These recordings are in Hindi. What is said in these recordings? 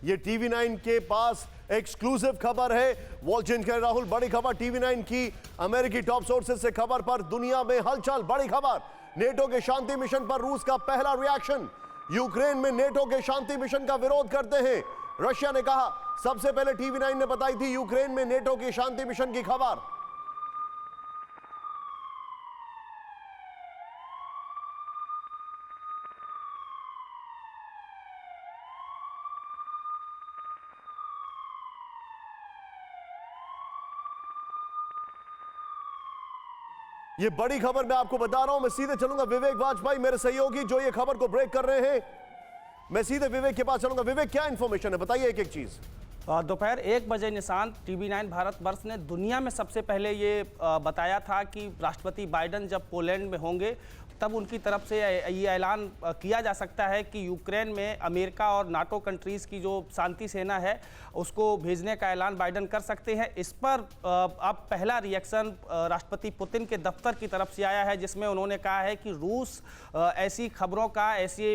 ये TV9 के पास एक्सक्लूसिव खबर है। वॉल्चिन के राहुल, बड़ी खबर TV9 की अमेरिकी टॉप सोर्सेज से खबर पर दुनिया में हलचल। बड़ी खबर, नेटो के शांति मिशन पर रूस का पहला रिएक्शन। यूक्रेन में नेटो के शांति मिशन का विरोध करते हैं रशिया ने कहा। सबसे पहले TV9 ने बताई थी यूक्रेन में नेटो के शांति मिशन की खबर। ये बड़ी खबर मैं आपको बता रहा हूं। मैं सीधे चलूंगा विवेक वाजपेयी, मेरे सहयोगी जो ये खबर को ब्रेक कर रहे हैं। मैं सीधे विवेक के पास चलूंगा। विवेक, क्या इंफॉर्मेशन है, बताइए एक एक चीज। दोपहर 1 बजे निशांत TV9 भारतवर्ष ने दुनिया में सबसे पहले ये बताया था कि राष्ट्रपति बाइडेन जब पोलैंड में होंगे तब उनकी तरफ से ये ऐलान किया जा सकता है कि यूक्रेन में अमेरिका और नाटो कंट्रीज़ की जो शांति सेना है उसको भेजने का ऐलान बाइडेन कर सकते हैं। इस पर अब पहला रिएक्शन राष्ट्रपति पुतिन के दफ्तर की तरफ से आया है, जिसमें उन्होंने कहा है कि रूस ऐसी खबरों का, ऐसी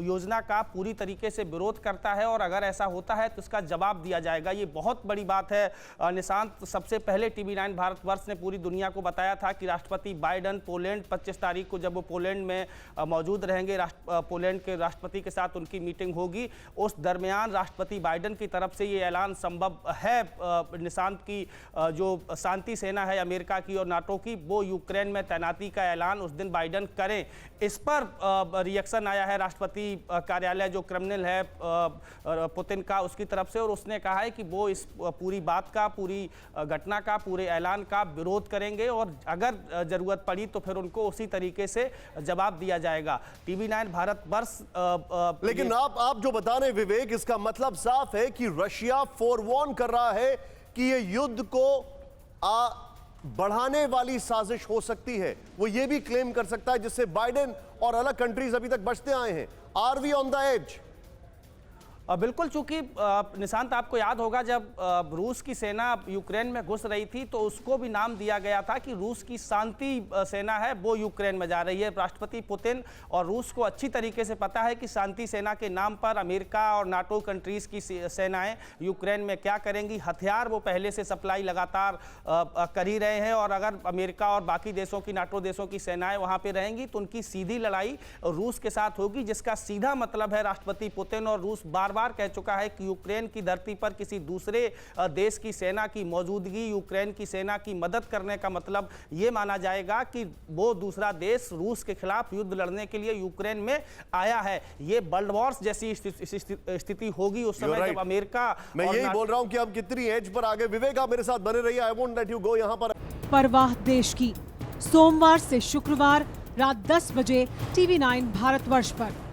योजना का पूरी तरीके से विरोध करता है और अगर ऐसा होता है तो इसका जवाब दिया जाएगा। ये बहुत बड़ी बात है निशांत। सबसे पहले TV9 भारतवर्ष ने पूरी दुनिया को बताया था कि राष्ट्रपति बाइडेन पोलैंड 25 तारीख को जब वो पोलैंड में मौजूद रहेंगे, पोलैंड के राष्ट्रपति के साथ उनकी मीटिंग होगी, उस दरमियान राष्ट्रपति बाइडेन की तरफ से ये ऐलान संभव है निशांत की जो शांति सेना है अमेरिका की और नाटो की, वो यूक्रेन में तैनाती का ऐलान उस दिन बाइडेन करें। इस पर रिएक्शन आया है राष्ट्रपति कार्यालय जो क्रेमलिन है पुतिन का, उसकी तरफ से, और उसने कहा है कि वो इस पूरी बात का, पूरी घटना का, पूरे ऐलान का विरोध करेंगे और अगर जरूरत पड़ी तो फिर उनको उसी तरीके से जवाब दिया जाएगा। TV9 भारतवर्ष लेकिन आप जो बता रहे हैं विवेक, इसका मतलब साफ है कि रशिया फोरवॉर्न कर रहा है कि ये युद्ध को बढ़ाने वाली साजिश हो सकती है। वो ये भी क्लेम कर सकता है, जिससे बाइडेन और अलग कंट्रीज अभी तक बचते आए हैं। Are we on the edge? बिल्कुल, चूंकि निशांत आपको याद होगा जब रूस की सेना यूक्रेन में घुस रही थी तो उसको भी नाम दिया गया था कि रूस की शांति सेना है वो यूक्रेन में जा रही है। राष्ट्रपति पुतिन और रूस को अच्छी तरीके से पता है कि शांति सेना के नाम पर अमेरिका और नाटो कंट्रीज की सेनाएं यूक्रेन में क्या करेंगी। हथियार वो पहले से सप्लाई लगातार कर ही रहे हैं और अगर अमेरिका और बाकी देशों की, नाटो देशों की सेनाएं वहां पर रहेंगी तो उनकी सीधी लड़ाई रूस के साथ होगी, जिसका सीधा मतलब है राष्ट्रपति पुतिन और रूस बार कह चुका है कि यूक्रेन की धरती पर किसी दूसरे देश की सेना की मौजूदगी, यूक्रेन की सेना की मदद करने का मतलब यह माना जाएगा कि वो दूसरा देश रूस के खिलाफ युद्ध लड़ने के लिए यूक्रेन में आया है। ये वर्ल्ड वॉर्स जैसी स्थिति होगी उस समय जब अमेरिका। मैं यही बोल रहा हूं कि अब कितनी एज पर आगे। विवेक, आप मेरे साथ बने रहिए। I won't let you go. यहां पर परवाह देश की, सोमवार से शुक्रवार रात 10 बजे TV9 भारतवर्ष पर।